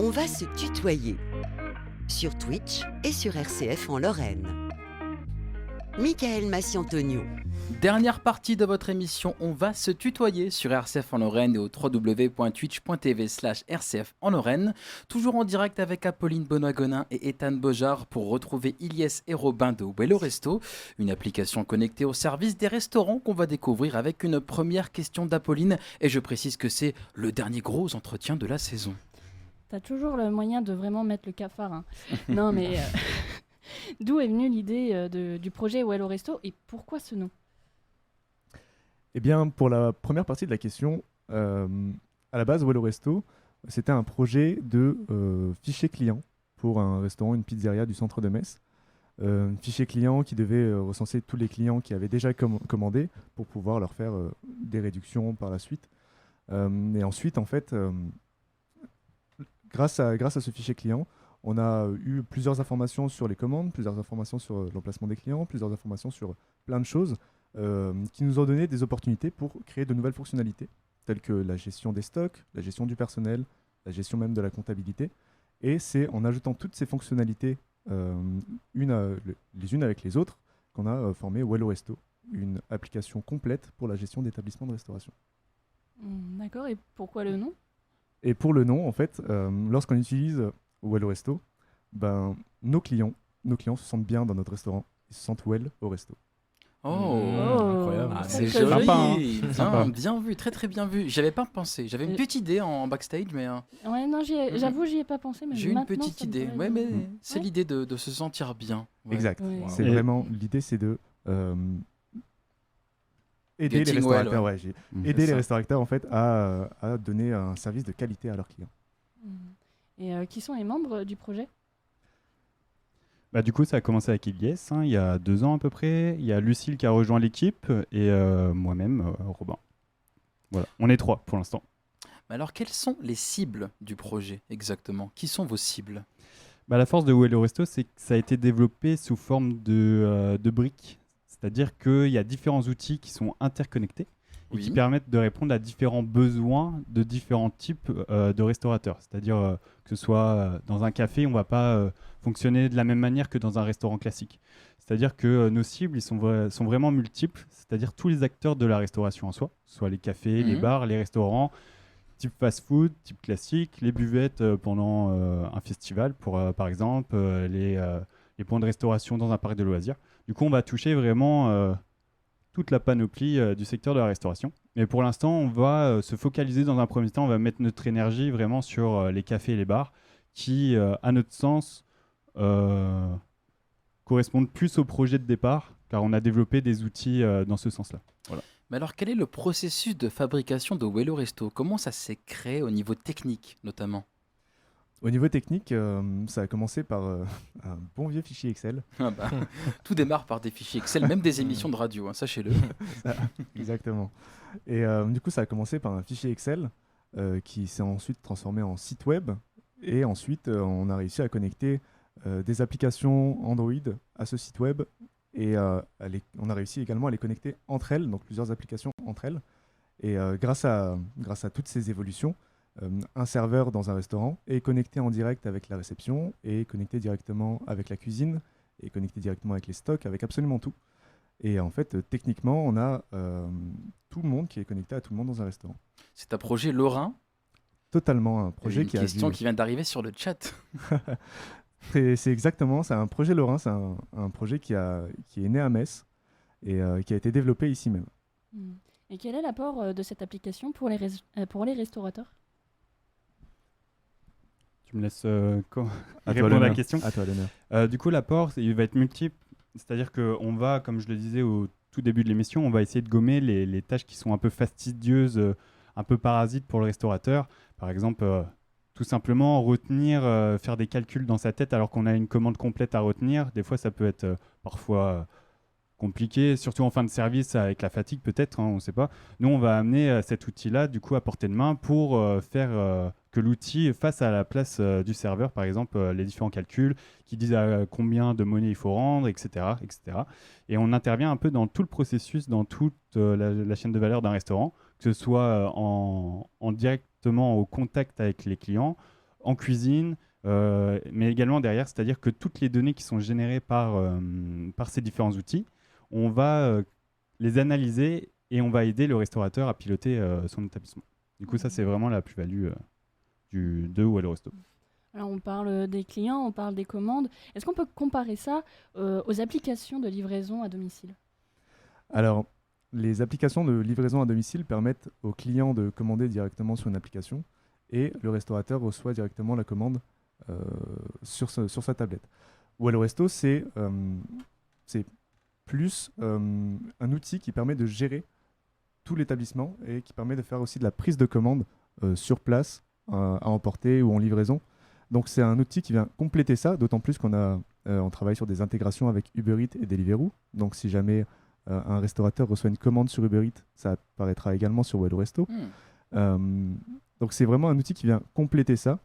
On va se tutoyer sur Twitch et sur RCF en Lorraine. Michael Massi-Antonio. Dernière partie de votre émission, on va se tutoyer sur RCF en Lorraine et au www.twitch.tv/RCF en Lorraine. Toujours en direct avec Apolline Benoît-Gonin et Ethan Bojard pour retrouver Ilyes et Robin de Wello Resto, une application connectée au service des restaurants qu'on va découvrir avec une première question d'Apolline. Et je précise que c'est le dernier gros entretien de la saison. T'as toujours le moyen de vraiment mettre le cafard. Hein. Non mais d'où est venue l'idée du projet Wello Resto et pourquoi ce nom ? Eh bien, pour la première partie de la question, à la base, Wello Resto, c'était un projet de fichier client pour un restaurant, une pizzeria du centre de Metz. Un fichier client qui devait recenser tous les clients qui avaient déjà commandé pour pouvoir leur faire des réductions par la suite. Et ensuite, en fait, grâce à ce fichier client, on a eu plusieurs informations sur les commandes, plusieurs informations sur l'emplacement des clients, plusieurs informations sur plein de choses qui nous ont donné des opportunités pour créer de nouvelles fonctionnalités, telles que la gestion des stocks, la gestion du personnel, la gestion même de la comptabilité. Et c'est en ajoutant toutes ces fonctionnalités les unes avec les autres qu'on a formé Wello Resto, une application complète pour la gestion d'établissements de restauration. D'accord, et pourquoi le nom ? Et pour le nom, en fait, lorsqu'on utilise Wello Resto, nos clients se sentent bien dans notre restaurant. Ils se sentent well au resto. Incroyable. Ah, c'est joli. joli. Sympa, hein. Bien vu, très très bien vu. J'avais pas pensé. J'avais une petite idée en backstage, mais Ouais, non, j'avoue, j'y ai pas pensé. Mais j'ai une maintenant, petite ça me idée. paraît Ouais, mais bien. c'est l'idée de se sentir bien. Ouais. Exact. Ouais. C'est Et- vraiment l'idée, c'est de aider les Getting well, restaurateurs, ouais. aider C'est les ça. restaurateurs en fait à donner un service de qualité à leurs clients. Et qui sont les membres du projet ? Du coup, ça a commencé avec Ilyes, il y a 2 ans à peu près. Il y a Lucille qui a rejoint l'équipe et moi-même, Robin. Voilà, on est 3 pour l'instant. Mais alors, quelles sont les cibles du projet exactement ? Qui sont vos cibles ? La force de Wello Resto, c'est que ça a été développé sous forme de briques. C'est-à-dire qu'il y a différents outils qui sont interconnectés et qui permettent de répondre à différents besoins de différents types de restaurateurs. C'est-à-dire que ce soit dans un café, on ne va pas fonctionner de la même manière que dans un restaurant classique. C'est-à-dire que nos cibles ils sont vraiment multiples, c'est-à-dire tous les acteurs de la restauration en soi, soit les cafés, les bars, les restaurants, type fast-food, type classique, les buvettes pendant un festival, par exemple, les points de restauration dans un parc de loisirs. Du coup, on va toucher vraiment toute la panoplie du secteur de la restauration. Mais pour l'instant, on va se focaliser dans un premier temps, on va mettre notre énergie vraiment sur les cafés et les bars qui, à notre sens, correspondent plus au projet de départ, car on a développé des outils dans ce sens-là. Voilà. Mais alors, quel est le processus de fabrication de Wello Resto ? Comment ça s'est créé au niveau technique, notamment ? Au niveau technique, ça a commencé par un bon vieux fichier Excel. Tout démarre par des fichiers Excel, même des émissions de radio, hein, sachez-le. Exactement. Et du coup, ça a commencé par un fichier Excel qui s'est ensuite transformé en site web. Et ensuite, on a réussi à connecter des applications Android à ce site web. Et on a réussi également à les connecter entre elles, donc plusieurs applications entre elles. Et grâce à toutes ces évolutions, un serveur dans un restaurant est connecté en direct avec la réception, est connecté directement avec la cuisine, est connecté directement avec les stocks, avec absolument tout. Et en fait, techniquement, on a tout le monde qui est connecté à tout le monde dans un restaurant. C'est un projet lorrain. Totalement un projet qui a... Une question qui vient d'arriver sur le chat. C'est exactement, c'est un projet lorrain, c'est un projet qui est né à Metz et qui a été développé ici même. Et quel est l'apport de cette application pour les restaurateurs ? Tu me laisses répondre à la question ? À toi l'honneur. Du coup, l'apport, il va être multiple. C'est-à-dire qu'on va, comme je le disais au tout début de l'émission, on va essayer de gommer les tâches qui sont un peu fastidieuses, un peu parasites pour le restaurateur. Par exemple, tout simplement retenir, faire des calculs dans sa tête alors qu'on a une commande complète à retenir. Des fois, ça peut être parfois compliqué, surtout en fin de service avec la fatigue peut-être, on ne sait pas. Nous, on va amener cet outil-là du coup à portée de main pour faire que l'outil fasse à la place du serveur, par exemple, les différents calculs qui disent combien de monnaie il faut rendre, etc., etc. Et on intervient un peu dans tout le processus, dans toute la chaîne de valeur d'un restaurant, que ce soit en directement au contact avec les clients, en cuisine, mais également derrière, c'est-à-dire que toutes les données qui sont générées par ces différents outils, on va les analyser et on va aider le restaurateur à piloter son établissement. Du coup, ça, c'est vraiment la plus-value de Wello Resto. Alors, on parle des clients, on parle des commandes. Est-ce qu'on peut comparer ça aux applications de livraison à domicile? Alors, les applications de livraison à domicile permettent aux clients de commander directement sur une application et le restaurateur reçoit directement la commande sur sa tablette. Wello Resto, c'est plus un outil qui permet de gérer tout l'établissement et qui permet de faire aussi de la prise de commande sur place, à emporter ou en livraison. Donc c'est un outil qui vient compléter ça, d'autant plus on travaille sur des intégrations avec Uber Eats et Deliveroo. Donc si jamais un restaurateur reçoit une commande sur Uber Eats, ça apparaîtra également sur Wello Resto. Donc c'est vraiment un outil qui vient compléter ça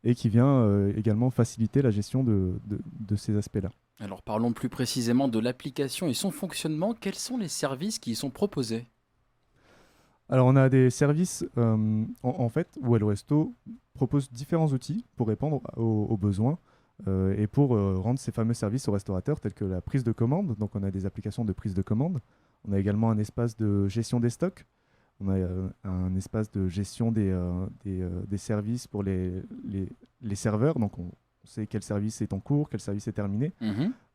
et qui vient également faciliter la gestion de ces aspects-là. Alors parlons plus précisément de l'application et son fonctionnement. Quels sont les services qui y sont proposés? Alors on a des services, en fait, Wello Resto propose différents outils pour répondre aux besoins et pour rendre ces fameux services aux restaurateurs tels que la prise de commande. Donc on a des applications de prise de commande. On a également un espace de gestion des stocks. On a un espace de gestion des services pour les serveurs. Donc on sait quel service est en cours, quel service est terminé.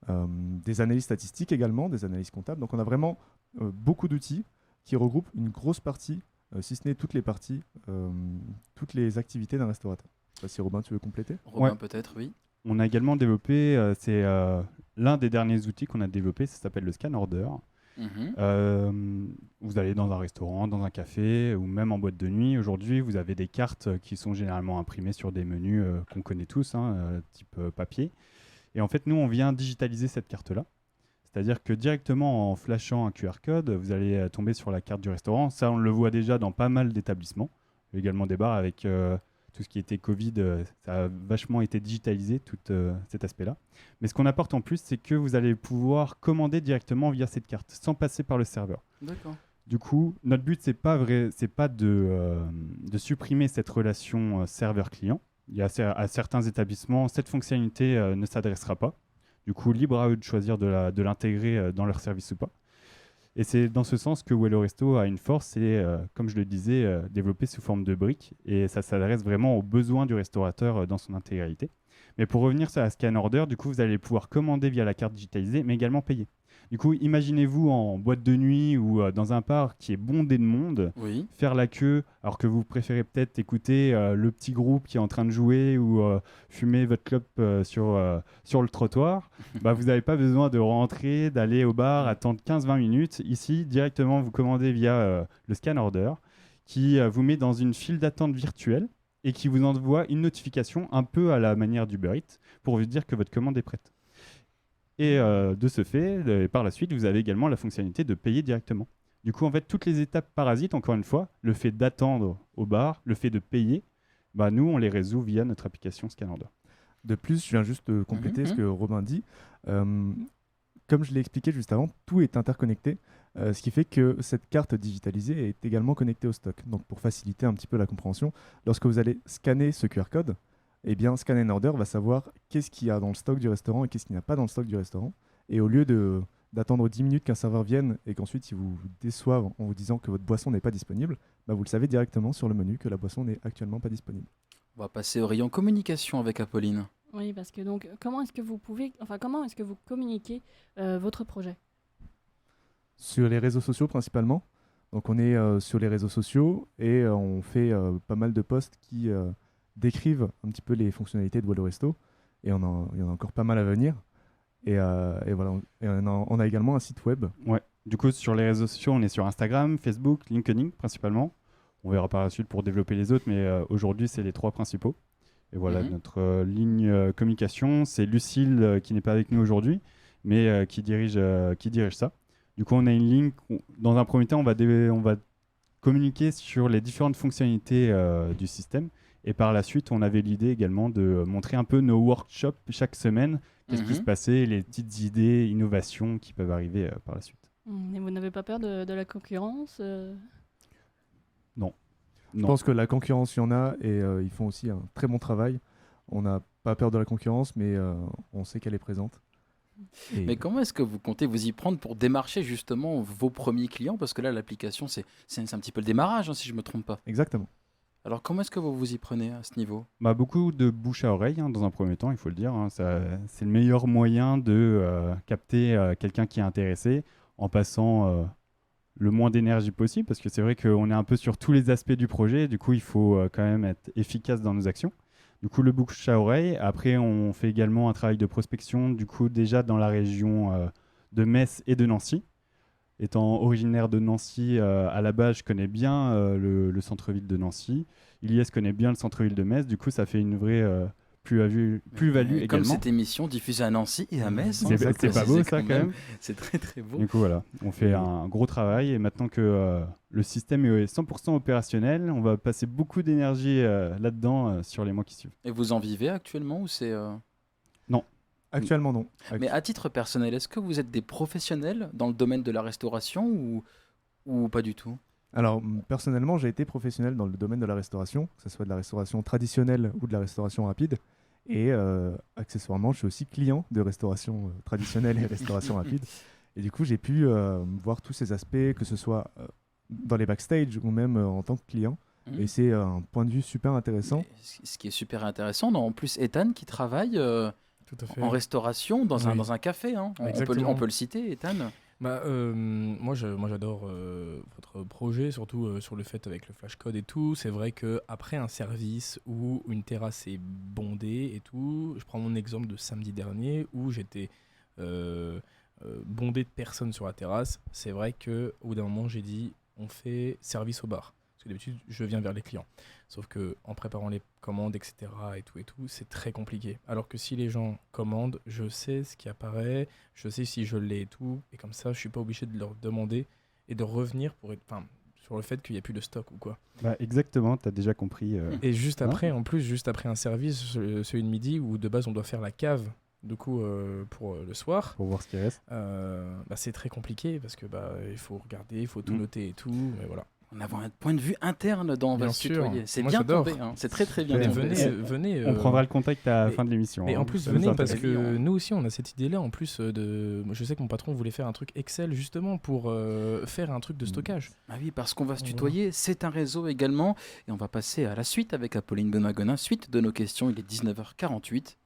Des analyses statistiques également, des analyses comptables. Donc on a vraiment beaucoup d'outils qui regroupent une grosse partie, si ce n'est toutes les parties, toutes les activités d'un restaurateur. Je sais pas si Robin, tu veux compléter? Robin, peut-être, oui. On a également développé, c'est l'un des derniers outils qu'on a développé, ça s'appelle le Scan Order. Vous allez dans un restaurant, dans un café ou même en boîte de nuit. Aujourd'hui, vous avez des cartes qui sont généralement imprimées sur des menus qu'on connaît tous, type papier. Et en fait, nous, on vient digitaliser cette carte-là. C'est-à-dire que directement en flashant un QR code, vous allez tomber sur la carte du restaurant. Ça, on le voit déjà dans pas mal d'établissements. Il y a également des bars avec tout ce qui était Covid. Ça a vachement été digitalisé, tout cet aspect-là. Mais ce qu'on apporte en plus, c'est que vous allez pouvoir commander directement via cette carte, sans passer par le serveur. D'accord. Du coup, notre but, c'est pas de supprimer cette relation serveur-client. Il y a à certains établissements, cette fonctionnalité ne s'adressera pas. Du coup, libre à eux de choisir de l'intégrer dans leur service ou pas. Et c'est dans ce sens que Wello Resto a une force, c'est, comme je le disais, développé sous forme de briques. Et ça s'adresse vraiment aux besoins du restaurateur dans son intégralité. Mais pour revenir sur la Scan Order, du coup, vous allez pouvoir commander via la carte digitalisée, mais également payer. Du coup, imaginez-vous en boîte de nuit ou dans un parc qui est bondé de monde, faire la queue alors que vous préférez peut-être écouter le petit groupe qui est en train de jouer ou fumer votre clope sur le trottoir. Vous n'avez pas besoin de rentrer, d'aller au bar, attendre 15-20 minutes. Ici, directement, vous commandez via le Scan Order qui vous met dans une file d'attente virtuelle et qui vous envoie une notification un peu à la manière d'Uber Eats pour vous dire que votre commande est prête. Et de ce fait, par la suite, vous avez également la fonctionnalité de payer directement. Du coup, en fait, toutes les étapes parasites, encore une fois, le fait d'attendre au bar, le fait de payer, nous, on les résout via notre application Scan Order. De plus, je viens juste compléter ce que Robin dit. Comme je l'ai expliqué juste avant, tout est interconnecté, ce qui fait que cette carte digitalisée est également connectée au stock. Donc, pour faciliter un petit peu la compréhension, lorsque vous allez scanner ce QR code, eh bien, Scan Order va savoir qu'est-ce qu'il y a dans le stock du restaurant et qu'est-ce qu'il n'y a pas dans le stock du restaurant. Et au lieu d'attendre 10 minutes qu'un serveur vienne et qu'ensuite il vous déçoive en vous disant que votre boisson n'est pas disponible, vous le savez directement sur le menu que la boisson n'est actuellement pas disponible. On va passer au rayon communication avec Apolline. Oui, parce que donc, comment est-ce que vous communiquez votre projet? Sur les réseaux sociaux principalement. Donc on est sur les réseaux sociaux et on fait pas mal de posts qui décrivent un petit peu les fonctionnalités de Wello Resto et il y en a encore pas mal à venir et voilà. Et on a également un site web. Ouais. Du coup, sur les réseaux sociaux, on est sur Instagram, Facebook, LinkedIn principalement. On verra par la suite pour développer les autres, mais aujourd'hui, c'est les 3 principaux. Et voilà, notre ligne communication, c'est Lucille qui n'est pas avec nous aujourd'hui, mais qui dirige ça. Du coup, on a une ligne, dans un premier temps, on va communiquer sur les différentes fonctionnalités du système. Et par la suite, on avait l'idée également de montrer un peu nos workshops chaque semaine, qu'est-ce qui se passait, les petites idées, innovations qui peuvent arriver par la suite. Et vous n'avez pas peur de la concurrence? Non. Je Non. pense que la concurrence, il y en a et ils font aussi un très bon travail. On n'a pas peur de la concurrence, mais on sait qu'elle est présente. Et Mais comment est-ce que vous comptez vous y prendre pour démarcher justement vos premiers clients? Parce que là, l'application, c'est un petit peu le démarrage, hein, si je ne me trompe pas. Exactement. Alors, comment est-ce que vous vous y prenez à ce niveau? Bah, beaucoup de bouche à oreille, dans un premier temps, il faut le dire. C'est le meilleur moyen de capter quelqu'un qui est intéressé en passant le moins d'énergie possible, parce que c'est vrai qu'on est un peu sur tous les aspects du projet. Du coup, il faut quand même être efficace dans nos actions. Du coup, le bouche à oreille. Après, on fait également un travail de prospection, du coup, déjà dans la région de Metz et de Nancy. Étant originaire de Nancy, à la base, je connais bien le centre-ville de Nancy. Ilyes connaît bien le centre-ville de Metz. Du coup, ça fait une vraie plus-value Et comme également. cette émission diffusée à Nancy et à Metz, C'est hein, c'est pas beau, ça, quand même. C'est très très beau. Du coup, voilà, on fait un gros travail. Et maintenant que le système est 100% opérationnel, on va passer beaucoup d'énergie là-dedans sur les mois qui suivent. Et vous en vivez actuellement ou c'est Actuellement, non. Mais à titre personnel, est-ce que vous êtes des professionnels dans le domaine de la restauration ou pas du tout? Alors, personnellement, j'ai été professionnel dans le domaine de la restauration, que ce soit de la restauration traditionnelle ou de la restauration rapide. Et accessoirement, je suis aussi client de restauration traditionnelle et restauration rapide. Et du coup, j'ai pu voir tous ces aspects, que ce soit dans les backstage ou même en tant que client. Et c'est un point de vue super intéressant. Et ce qui est super intéressant, en plus, Ethan qui travaille Tout à fait. en restauration dans Oui. un café. Hein. Exactement. On peut le citer, Ethan. Bah, moi j'adore votre projet, surtout sur le fait avec le flashcode et tout. C'est vrai qu'après un service où une terrasse est bondée et tout, je prends mon exemple de samedi dernier où j'étais bondé de personnes sur la terrasse. C'est vrai qu'au bout d'un moment j'ai dit on fait service au bar. Parce que d'habitude je viens vers les clients. Sauf qu'en préparant les commandes, etc. et tout, c'est très compliqué. Alors que si les gens commandent, je sais ce qui apparaît, je sais si je l'ai et tout. Et comme ça, je suis pas obligé de leur demander et de revenir sur le fait qu'il n'y a plus de stock ou quoi. Bah, exactement, tu as déjà compris. Et juste après, juste après un service, celui de midi, où de base on doit faire la cave, du coup, pour le soir, Pour voir ce qui reste. c'est très compliqué parce que il faut regarder, il faut tout noter et tout. Mais voilà. On a un point de vue interne dans Bien va se sûr. tutoyer. C'est Moi, bien j'adore. tombé, hein. C'est très très bien Mais tombé. venez. On prendra le contact à la mais- fin de l'émission. Et hein. en plus, Ça nous venez parce intéresse. que nous aussi, on a cette idée-là. En plus moi, je sais que mon patron voulait faire un truc Excel justement pour faire un truc de stockage. Ah oui, parce qu'on va se Voilà. tutoyer, c'est un réseau également. Et on va passer à la suite avec Apolline Benoît-Gonin. Suite de nos questions, il est 19h48.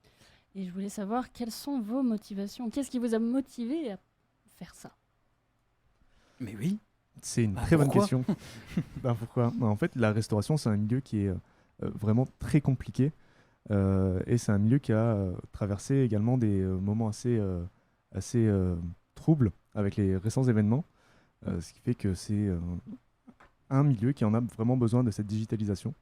Et je voulais savoir quelles sont vos motivations. Qu'est-ce qui vous a motivé à faire ça? Mais oui, C'est une Bah, très bonne pourquoi question. Pourquoi? En fait, la restauration, c'est un milieu qui est vraiment très compliqué. Et c'est un milieu qui a traversé également des moments assez troubles avec les récents événements. Ce qui fait que c'est un milieu qui en a vraiment besoin de cette digitalisation.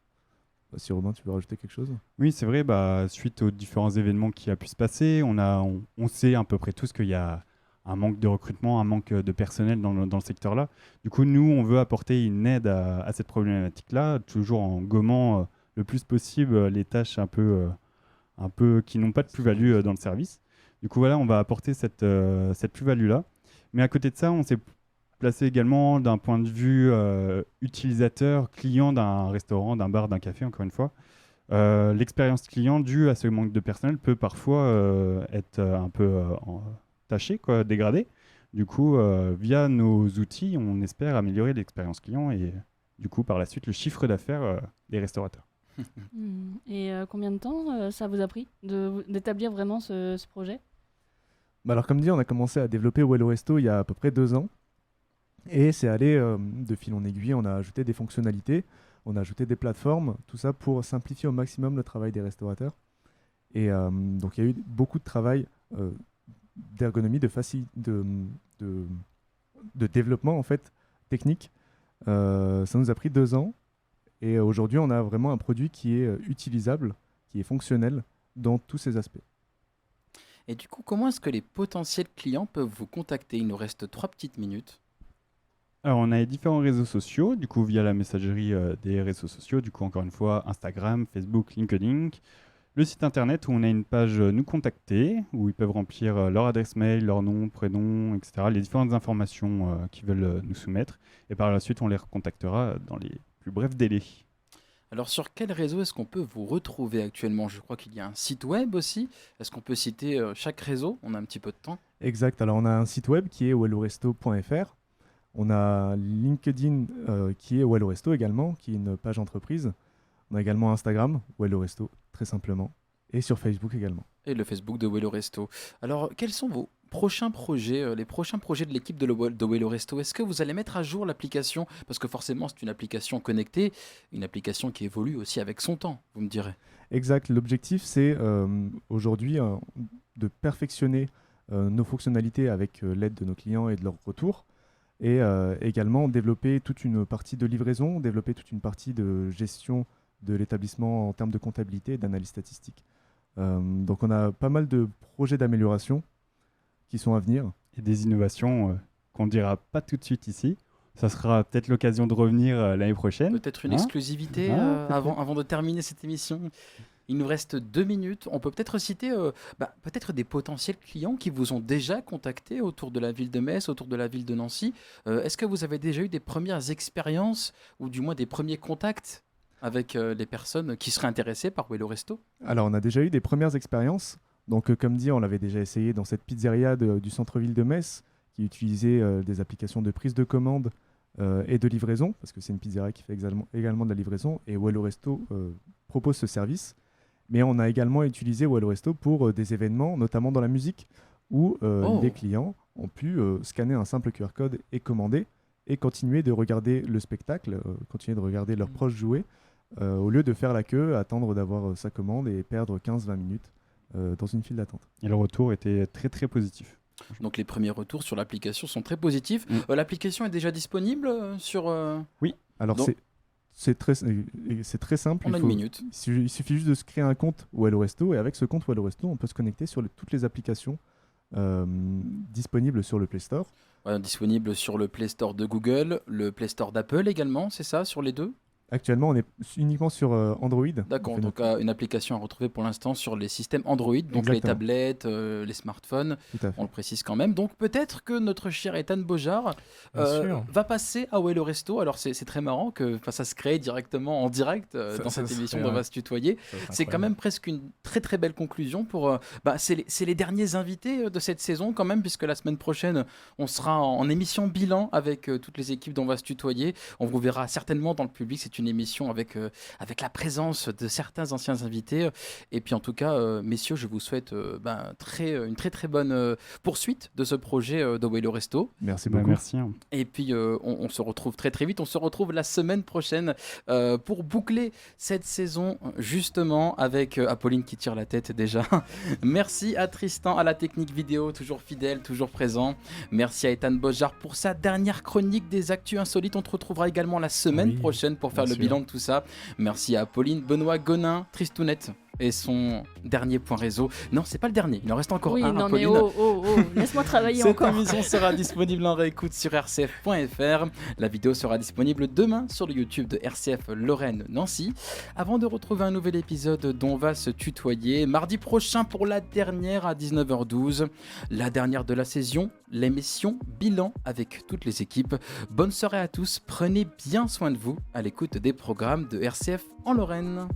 Si Robin, tu veux rajouter quelque chose? Oui, c'est vrai, suite aux différents événements qui a pu se passer, on sait à peu près tous qu'il y a un manque de recrutement, un manque de personnel dans le secteur-là. Du coup, nous, on veut apporter une aide à cette problématique-là, toujours en gommant le plus possible les tâches un peu qui n'ont pas de plus-value dans le service. Du coup, voilà, on va apporter cette plus-value-là. Mais à côté de ça, on s'est placé également d'un point de vue utilisateur, client d'un restaurant, d'un bar, d'un café, encore une fois. L'expérience client due à ce manque de personnel peut parfois être un peu tachée, dégradée. Du coup, via nos outils, on espère améliorer l'expérience client et du coup, par la suite, le chiffre d'affaires des restaurateurs. Et combien de temps ça vous a pris d'établir vraiment ce projet? Alors, comme dit, on a commencé à développer Wello Resto il y a à peu près 2 ans. Et c'est allé de fil en aiguille. On a ajouté des fonctionnalités, on a ajouté des plateformes, tout ça pour simplifier au maximum le travail des restaurateurs. Et donc, il y a eu beaucoup de travail d'ergonomie, de développement en fait, technique. Ça nous a pris 2 ans. Et aujourd'hui, on a vraiment un produit qui est utilisable, qui est fonctionnel dans tous ses aspects. Et du coup, comment est-ce que les potentiels clients peuvent vous contacter? Il nous reste 3 petites minutes. Alors, on a les différents réseaux sociaux, du coup, via la messagerie des réseaux sociaux, du coup, encore une fois, Instagram, Facebook, LinkedIn. Le site internet où on a une page Nous contacter, où ils peuvent remplir leur adresse mail, leur nom, prénom, etc., les différentes informations qu'ils veulent nous soumettre. Et par la suite, on les recontactera dans les plus brefs délais. Alors sur quel réseau est-ce qu'on peut vous retrouver actuellement? Je crois qu'il y a un site web aussi. Est-ce qu'on peut citer chaque réseau? On a un petit peu de temps. Exact. Alors, on a un site web qui est welloresto.fr. On a LinkedIn qui est Welloresto également, qui est une page entreprise. On a également Instagram, Welloresto, très simplement. Et sur Facebook également. Et le Facebook de Welloresto. Alors, quels sont vos prochains projets, les prochains projets de l'équipe de Welloresto? Est-ce que vous allez mettre à jour l'application? Parce que forcément, c'est une application connectée, une application qui évolue aussi avec son temps, vous me direz. Exact. L'objectif, c'est aujourd'hui de perfectionner nos fonctionnalités avec l'aide de nos clients et de leurs retours. Et également développer toute une partie de livraison, développer toute une partie de gestion de l'établissement en termes de comptabilité et d'analyse statistique. Donc on a pas mal de projets d'amélioration qui sont à venir. Et des innovations qu'on ne dira pas tout de suite ici. Ça sera peut-être l'occasion de revenir l'année prochaine. Peut-être une exclusivité avant de terminer cette émission. Il nous reste 2 minutes. On peut peut-être citer peut-être des potentiels clients qui vous ont déjà contacté autour de la ville de Metz, autour de la ville de Nancy. Est-ce que vous avez déjà eu des premières expériences ou du moins des premiers contacts avec les personnes qui seraient intéressées par Welloresto? Alors on a déjà eu des premières expériences. Donc comme dit, on l'avait déjà essayé dans cette pizzeria du centre-ville de Metz qui utilisait des applications de prise de commande et de livraison, parce que c'est une pizzeria qui fait également de la livraison, et Welloresto propose ce service. Mais on a également utilisé Welloresto pour des événements, notamment dans la musique, où les clients ont pu scanner un simple QR code et commander, et continuer de regarder le spectacle, continuer de regarder leurs proches jouer, au lieu de faire la queue, attendre d'avoir sa commande et perdre 15-20 minutes dans une file d'attente. Et le retour était très très positif. Donc les premiers retours sur l'application sont très positifs. L'application est déjà disponible sur... Oui, alors donc... c'est très simple. On a une minute. Il suffit juste de se créer un compte Welloresto, et avec ce compte Welloresto, on peut se connecter sur toutes les applications disponibles sur le Play Store. Disponible sur le Play Store de Google, le Play Store d'Apple également, c'est ça, sur les deux? Actuellement, on est uniquement sur Android. D'accord, donc une application à retrouver pour l'instant sur les systèmes Android, donc Exactement. les tablettes, les smartphones, on le précise quand même. Donc peut-être que notre cher Ethan Bojar va passer à Welloresto. Alors c'est très marrant que ça se crée directement en direct dans cette émission d'On va se tutoyer. C'est quand même presque une très très belle conclusion pour... c'est les derniers invités de cette saison quand même, puisque la semaine prochaine, on sera en émission bilan avec toutes les équipes d'On va se tutoyer. On vous verra certainement dans le public, c'est une émission avec la présence de certains anciens invités. Et puis en tout cas, messieurs, je vous souhaite une très très bonne poursuite de ce projet de Welloresto. Merci beaucoup. Merci. Et puis on se retrouve très très vite. On se retrouve la semaine prochaine pour boucler cette saison justement avec Apolline qui tire la tête déjà. Merci à Tristan à la technique vidéo, toujours fidèle, toujours présent. Merci à Ethan Bojar pour sa dernière chronique des actus insolites. On te retrouvera également la semaine prochaine pour faire le bilan de tout ça. Merci à Apolline Benoît-Gonin, Tristounette et son dernier point réseau. Non, c'est pas le dernier, il en reste encore un. Non, Apolline. mais laisse-moi travailler Cette encore. Cette émission sera disponible en réécoute sur rcf.fr. La vidéo sera disponible demain sur le YouTube de RCF Lorraine Nancy. Avant de retrouver un nouvel épisode d'On va se tutoyer, mardi prochain pour la dernière à 19h12, la dernière de la saison, l'émission bilan avec toutes les équipes. Bonne soirée à tous, prenez bien soin de vous à l'écoute des programmes de RCF en Lorraine.